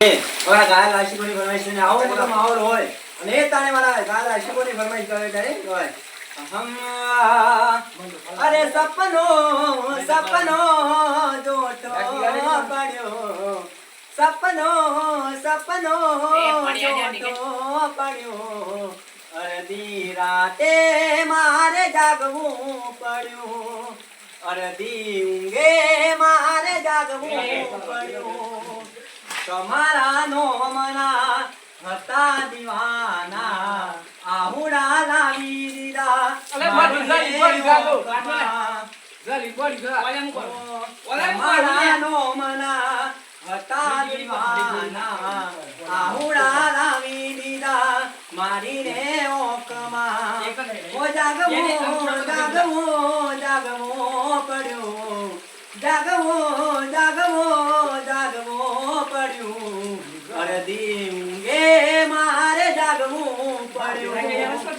મારા ગાયક આશિકોની ફરમાઈશ ને આવો મોટો માહોલ હોય અને એ તાણે મારા ગાયક આશિકોની ફરમાઈશ કરે ત્યારે હોય અરે સપનો સપનો જોતો પડ્યો સપનો સપનો જોતો પડ્યો અડધી રાતે મારે જાગવું પડ્યું અડધી ઊંઘે મારે જાગવું પડ્યું તમારા નોમના હતા દીવાના આહુડા લાવી દીધા તમારા નોમના હતા દીવાના આહુડા લાવી દીધા મારીને ઓકમાં ઓ જાગવો જાગવો જાગવો પડ્યો જાગવો જાગવો જાગવો પડ્યું અડધી ઊંઘે મારે જાગવું પડ્યું